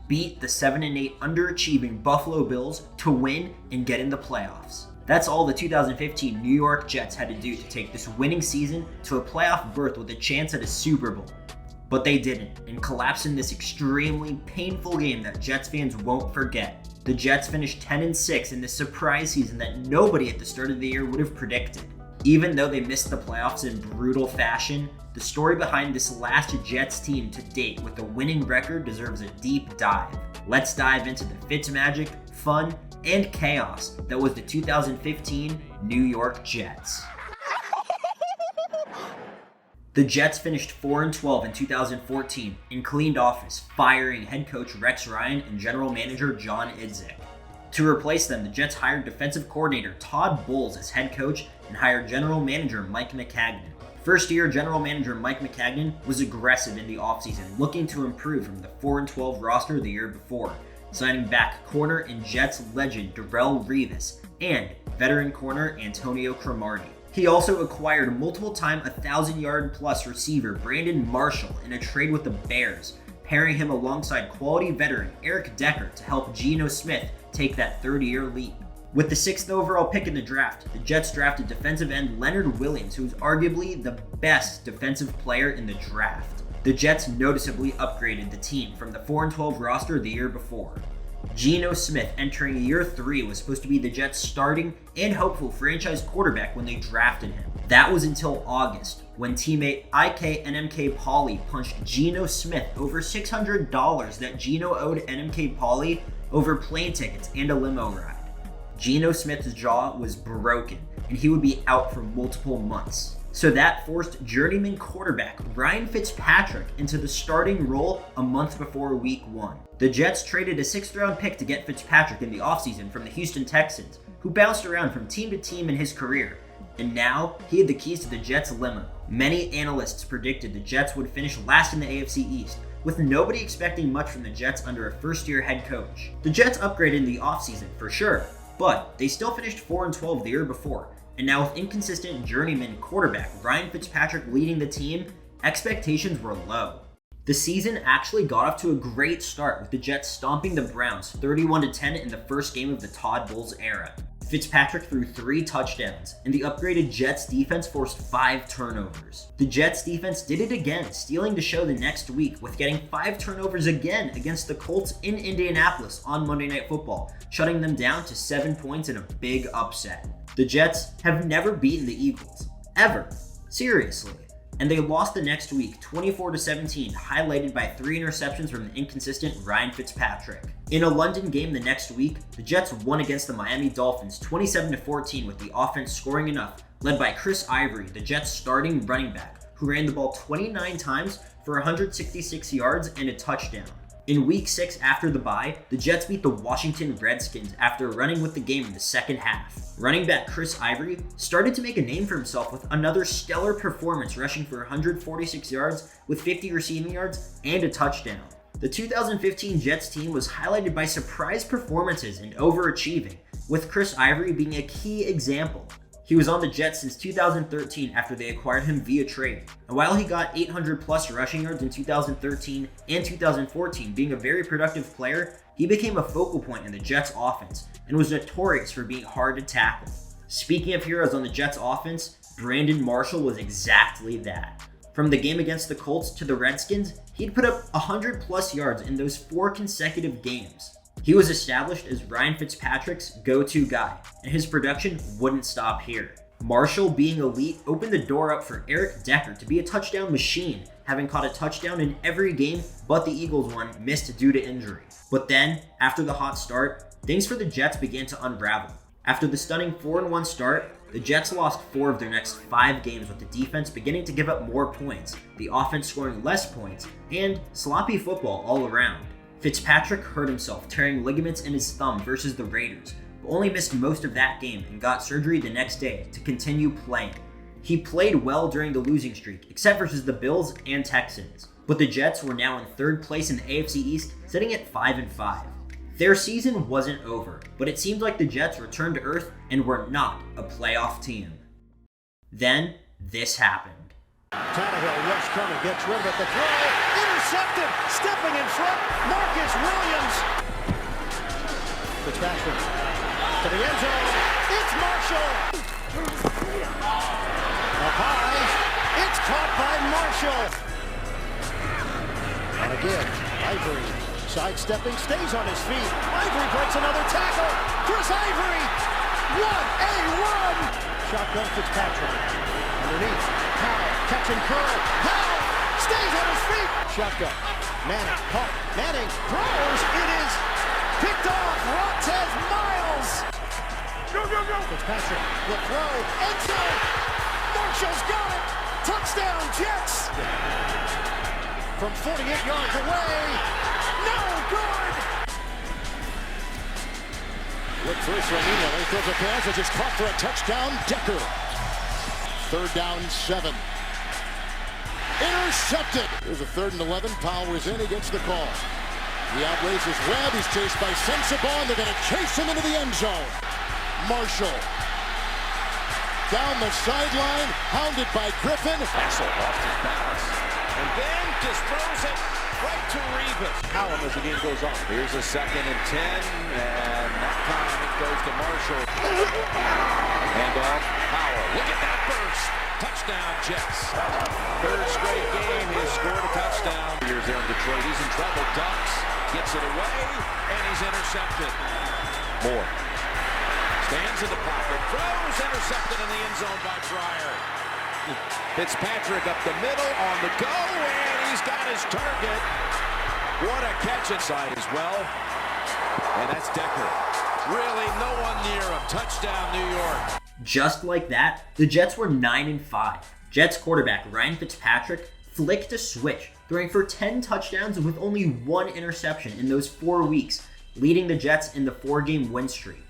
beat the 7-8 underachieving Buffalo Bills to win and get in the playoffs. That's all the 2015 New York Jets had to do to take this winning season to a playoff berth with a chance at a Super Bowl. But they didn't, and collapsed in this extremely painful game that Jets fans won't forget. The Jets finished 10-6 in this surprise season that nobody at the start of the year would have predicted. Even though they missed the playoffs in brutal fashion, the story behind this last Jets team to date with a winning record deserves a deep dive. Let's dive into the Fitzmagic, fun, and chaos that was the 2015 New York Jets. The Jets finished 4-12 in 2014 and cleaned office, firing head coach Rex Ryan and general manager John Idzik. To replace them, the Jets hired defensive coordinator Todd Bowles as head coach and hired general manager Mike Maccagnan. First-year general manager Mike Maccagnan was aggressive in the offseason, looking to improve from the 4-12 roster the year before, signing back corner and Jets legend Darrelle Revis and veteran corner Antonio Cromartie. He also acquired multiple-time 1,000-yard-plus receiver Brandon Marshall in a trade with the Bears, pairing him alongside quality veteran Eric Decker to help Geno Smith take that third-year leap. With the 6th overall pick in the draft, the Jets drafted defensive end Leonard Williams, who was arguably the best defensive player in the draft. The Jets noticeably upgraded the team from the 4-12 roster the year before. Geno Smith, entering year 3, was supposed to be the Jets' starting and hopeful franchise quarterback when they drafted him. That was until August, when teammate IK NMK Pauley punched Geno Smith over $600 that Geno owed NMK Pauley over plane tickets and a limo ride. Geno Smith's jaw was broken, and he would be out for multiple months. So that forced journeyman quarterback Ryan Fitzpatrick into the starting role a month before week 1. The Jets traded a 6th-round pick to get Fitzpatrick in the offseason from the Houston Texans, who bounced around from team to team in his career. And now, he had the keys to the Jets' limo. Many analysts predicted the Jets would finish last in the AFC East, with nobody expecting much from the Jets under a first-year head coach. The Jets upgraded in the offseason, for sure, but they still finished 4-12 the year before, and now with inconsistent journeyman quarterback Ryan Fitzpatrick leading the team, expectations were low. The season actually got off to a great start, with the Jets stomping the Browns 31-10 in the first game of the Todd Bowles era. Fitzpatrick threw 3 touchdowns, and the upgraded Jets defense forced 5 turnovers. The Jets defense did it again, stealing the show the next week with getting 5 turnovers again against the Colts in Indianapolis on Monday Night Football, shutting them down to 7 points in a big upset. The Jets have never beaten the Eagles, ever. Seriously. And they lost the next week 24-17, highlighted by 3 interceptions from the inconsistent Ryan Fitzpatrick. In a London game the next week, the Jets won against the Miami Dolphins 27-14 with the offense scoring enough, led by Chris Ivory, the Jets' starting running back, who ran the ball 29 times for 166 yards and a touchdown. In Week 6 after the bye, the Jets beat the Washington Redskins after running with the game in the second half. Running back Chris Ivory started to make a name for himself with another stellar performance, rushing for 146 yards with 50 receiving yards and a touchdown. The 2015 Jets team was highlighted by surprise performances and overachieving, with Chris Ivory being a key example. He was on the Jets since 2013 after they acquired him via trade. And while he got 800+ rushing yards in 2013 and 2014, being a very productive player, he became a focal point in the Jets offense and was notorious for being hard to tackle. Speaking of heroes on the Jets offense, Brandon Marshall was exactly that. From the game against the Colts to the Redskins, he'd put up 100+ yards in those 4 consecutive games. He was established as Ryan Fitzpatrick's go-to guy, and his production wouldn't stop here. Marshall being elite opened the door up for Eric Decker to be a touchdown machine, having caught a touchdown in every game but the Eagles one missed due to injury. But then, after the hot start, things for the Jets began to unravel. After the stunning 4-1 start, the Jets lost 4 of their next 5 games, with the defense beginning to give up more points, the offense scoring less points, and sloppy football all around. Fitzpatrick hurt himself, tearing ligaments in his thumb versus the Raiders, but only missed most of that game and got surgery the next day to continue playing. He played well during the losing streak, except versus the Bills and Texans, but the Jets were now in 3rd place in the AFC East, sitting at 5-5. Their season wasn't over, but it seemed like the Jets returned to earth and were not a playoff team. Then, this happened. Tannehill, rush coming, gets rid of it, the throw, intercepted, stepping in front, Marcus Williams Fitzpatrick to the end zone. It's Marshall. Up high. It's caught by Marshall. And again, Ivory sidestepping, stays on his feet. Ivory breaks another tackle. Chris Ivory. What a run! Shotgun Fitzpatrick. Underneath. Powell. Catch and curl. Powell stays on his feet. Shotgun. Manning. Caught. Manning throws. It is picked off. Rontez Miles. Go, go, go. Fitzpatrick will throw. End zone. Marshall's got it. Touchdown, Jets. From 48 yards away. No good. Look first for Nino. He throws a pass, which is caught for a touchdown. Decker. 3rd down, 7. Intercepted. There's a 3rd and 11. Powell was in against the call. He outraces Webb. He's chased by Sensabaugh, and they're going to chase him into the end zone. Marshall. Down the sideline, hounded by Griffin. Axel lost his balance. And then just throws it right to Revis. Callum as the game goes on. Here's a 2nd and 10, and that time it goes to Marshall. And off Powell. Look at that burst. Touchdown, Jets. 3rd straight game, he has scored a touchdown. Here's there in Detroit. He's in trouble. Ducks, gets it away, and he's intercepted. Moore. Stands in the pocket, throws, intercepted in the end zone by Pryor. Fitzpatrick up the middle, on the go, and he's got his target. What a catch inside as well. And that's Decker. Really no one near him. Touchdown, New York. Just like that, the Jets were 9-5. Jets quarterback Ryan Fitzpatrick flicked a switch, throwing for 10 touchdowns with only 1 interception in those 4 weeks, leading the Jets in the 4-game win streak.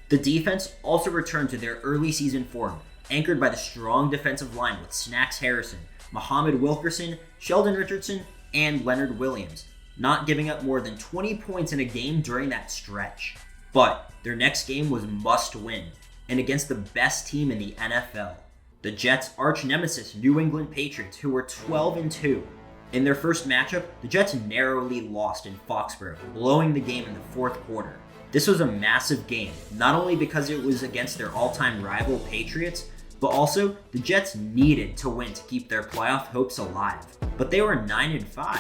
The defense also returned to their early season form, anchored by the strong defensive line with Snacks Harrison, Muhammad Wilkerson, Sheldon Richardson, and Leonard Williams, not giving up more than 20 points in a game during that stretch. But their next game was must win, and against the best team in the NFL, the Jets' arch nemesis New England Patriots, who were 12-2. In their first matchup, the Jets narrowly lost in Foxborough, blowing the game in the 4th quarter. This was a massive game, not only because it was against their all-time rival Patriots, but also the Jets needed to win to keep their playoff hopes alive. But they were 9-5.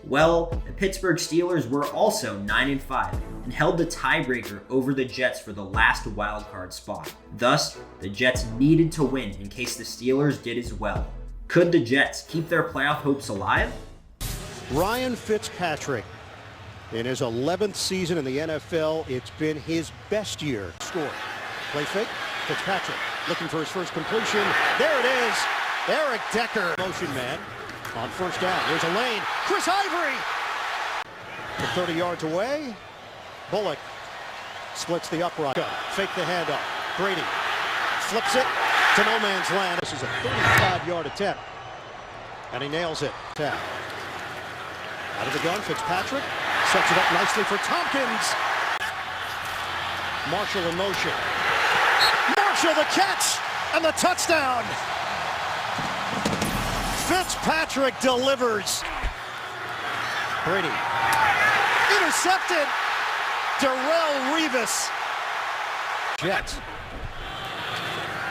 Well, the Pittsburgh Steelers were also 9-5 and held the tiebreaker over the Jets for the last wildcard spot. Thus, the Jets needed to win in case the Steelers did as well. Could the Jets keep their playoff hopes alive? Ryan Fitzpatrick. In his 11th season in the NFL, it's been his best year. Score. Play fake. Fitzpatrick looking for his first completion. There it is. Eric Decker. Motion man on 1st down. There's a lane. Chris Ivory. From 30 yards away. Bullock splits the upright. Fake the handoff. Brady flips it to no man's land. This is a 35-yard attempt. And he nails it. Tap. Out of the gun, Fitzpatrick. Sets it up nicely for Tompkins. Marshall in motion. Marshall the catch and the touchdown. Fitzpatrick delivers. Brady. Intercepted. Darrelle Revis. Jets.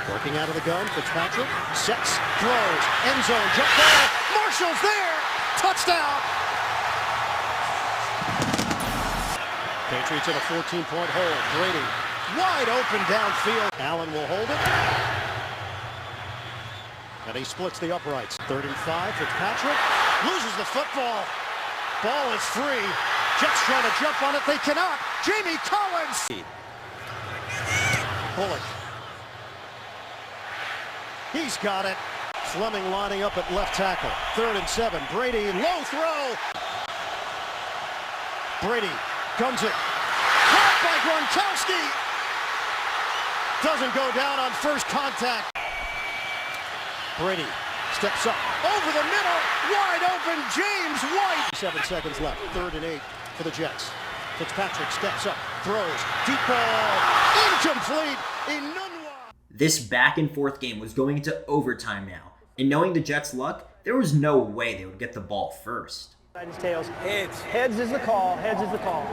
Working out of the gun, Fitzpatrick. Sets, throws, end zone, jump ball. Marshall's there. Touchdown. Patriots in a 14-point hole. Brady wide open downfield. Allen will hold it. And he splits the uprights. 3rd and 5. Fitzpatrick loses the football. Ball is free. Jets trying to jump on it. They cannot. Jamie Collins. Bullock. He's got it. Fleming lining up at left tackle. 3rd and 7. Brady, low throw. Brady guns it. Caught by Gronkowski. Doesn't go down on first contact. Brady steps up over the middle. Wide open, James White. 7 seconds left. 3rd and 8 for the Jets. Fitzpatrick steps up, throws, deep ball, incomplete. This back and forth game was going into overtime now, and knowing the Jets' luck, there was no way they would get the ball first. Tails. Heads. Heads is the call. Heads is the call.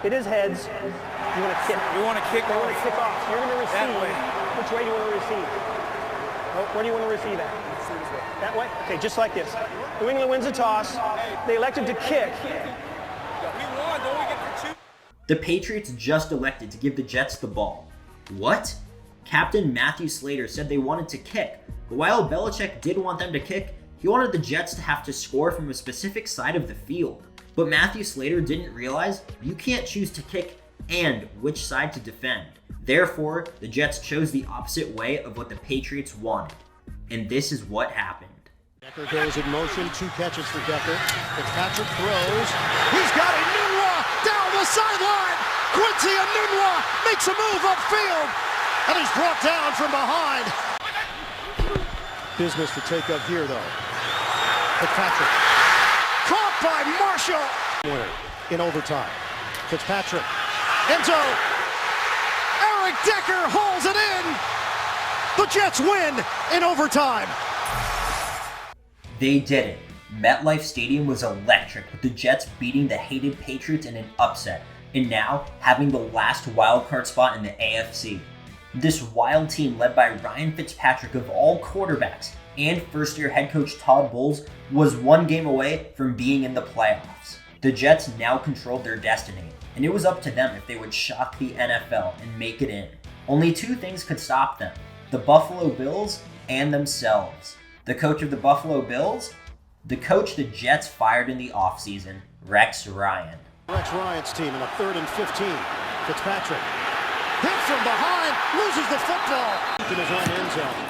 It is heads. You want to kick. You want to kick You off. want to kick off. You're going to receive. That way. Which way do you want to receive? Where do you want to receive at? That way? Okay, just like this. New England wins the toss. They elected to kick. We won, don't we get to choose? The Patriots just elected to give the Jets the ball. What? Captain Matthew Slater said they wanted to kick, but while Belichick did want them to kick, he wanted the Jets to have to score from a specific side of the field. But Matthew Slater didn't realize you can't choose to kick and which side to defend. Therefore, the Jets chose the opposite way of what the Patriots wanted. And this is what happened. Decker goes in motion, 2 catches for Decker. Fitzpatrick throws. He's got Enunwa down the sideline. Quincy Enunwa makes a move upfield, and he's brought down from behind. Business to take up here, though. Fitzpatrick. Caught by Marshall. Winner in overtime. Fitzpatrick. Enzo. Eric Decker holds it in. The Jets win in overtime. They did it. MetLife Stadium was electric, with the Jets beating the hated Patriots in an upset, and now having the last wildcard spot in the AFC. This wild team, led by Ryan Fitzpatrick of all quarterbacks and first-year head coach Todd Bowles, was 1 game away from being in the playoffs. The Jets now controlled their destiny, and it was up to them if they would shock the NFL and make it in. Only 2 things could stop them: the Buffalo Bills and themselves. The coach of the Buffalo Bills? The coach the Jets fired in the offseason, Rex Ryan. Rex Ryan's team in a 3rd and 15. Fitzpatrick hit from behind, loses the football in his own end zone.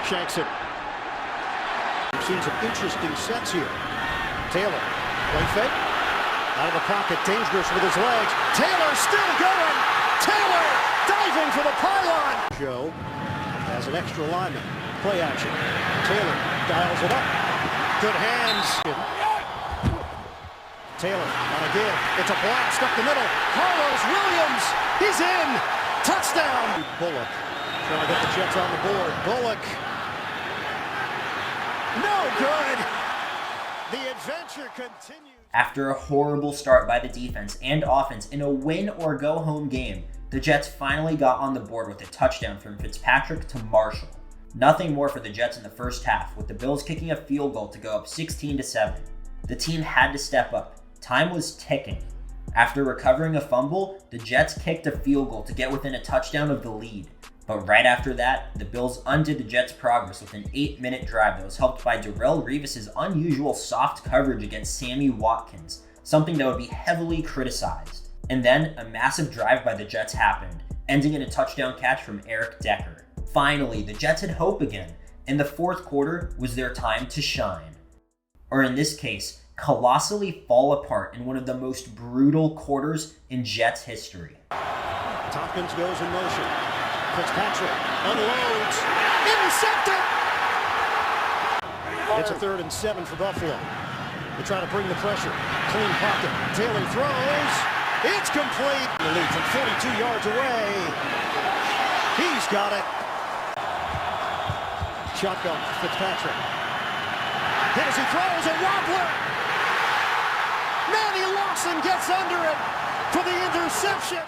Shanks it. We've seen some interesting sets here. Taylor, play fake, out of the pocket, dangerous with his legs. Taylor still going. Taylor diving for the pylon. Joe has an extra lineman. Play action. Taylor dials it up. Good hands. Taylor on a give. It's a blast up the middle. Carlos Williams. He's in. Touchdown. Bullock trying to get the Jets on the board. Bullock. No good. The adventure continues. After a horrible start by the defense and offense in a win-or-go-home game, the Jets finally got on the board with a touchdown from Fitzpatrick to Marshall. Nothing more for the Jets in the first half, with the Bills kicking a field goal to go up 16-7. The team had to step up. Time was ticking. After recovering a fumble, the Jets kicked a field goal to get within a touchdown of the lead. But right after that, the Bills undid the Jets' progress with an 8-minute drive that was helped by Darrelle Revis' unusual soft coverage against Sammy Watkins, something that would be heavily criticized. And then a massive drive by the Jets happened, ending in a touchdown catch from Eric Decker. Finally, the Jets had hope again, and the 4th quarter was their time to shine. Or in this case, colossally fall apart in one of the most brutal quarters in Jets history. Tompkins goes in motion. Fitzpatrick unloads. Intercepted! It's a 3rd and 7 for Buffalo. They try to bring the pressure. Clean pocket. Taylor throws. It's complete. The lead from 42 yards away. He's got it. Shotgun for Fitzpatrick. Hit as he throws a wobbler. Manny Lawson gets under it for the interception.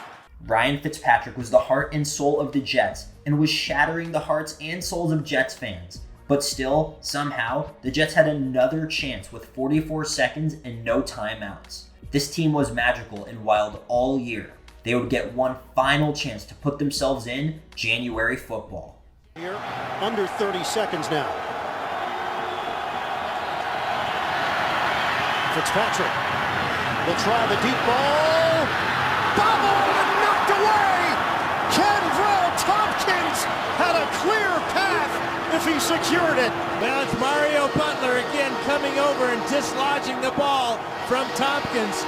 Ryan Fitzpatrick was the heart and soul of the Jets and was shattering the hearts and souls of Jets fans. But still, somehow, the Jets had another chance with 44 seconds and no timeouts. This team was magical and wild all year. They would get one final chance to put themselves in January football. Here, under 30 seconds now. Fitzpatrick will try the deep ball. Bobble and knocked away. Kendrell Tompkins had a clear path if he secured it. Now it's Mario Butler again coming over and dislodging the ball from Tompkins.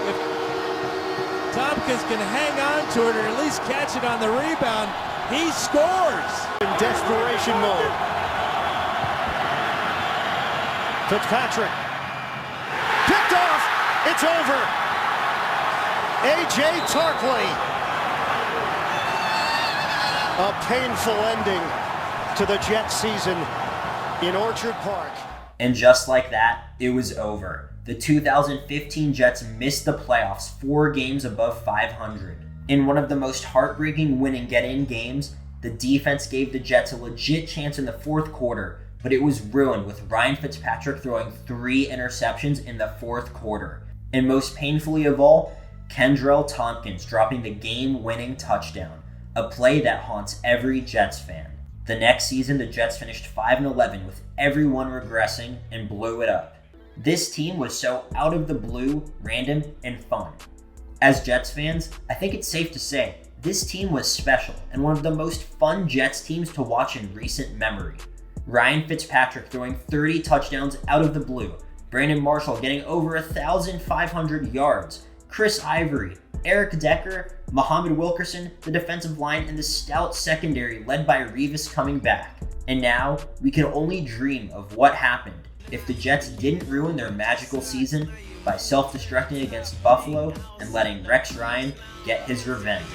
If Tompkins can hang on to it or at least catch it on the rebound, he scores. In desperation mode. Fitzpatrick. Picked off. It's over. A.J. Tarkley. A painful ending to the Jets season in Orchard Park. And just like that, it was over. The 2015 Jets missed the playoffs 4 games above 500. In one of the most heartbreaking win-and-get-in games, the defense gave the Jets a legit chance in the fourth quarter, but it was ruined with Ryan Fitzpatrick throwing 3 interceptions in the fourth quarter. And most painfully of all, Kendrell Tompkins dropping the game-winning touchdown, a play that haunts every Jets fan. The next season, the Jets finished 5-11 with everyone regressing and blew it up. This team was so out of the blue, random, and fun. As Jets fans, I think it's safe to say this team was special and one of the most fun Jets teams to watch in recent memory. Ryan Fitzpatrick throwing 30 touchdowns out of the blue, Brandon Marshall getting over 1,500 yards, Chris Ivory, Eric Decker, Muhammad Wilkerson, the defensive line, and the stout secondary led by Revis coming back. And now, we can only dream of what happened if the Jets didn't ruin their magical season by self-destructing against Buffalo and letting Rex Ryan get his revenge.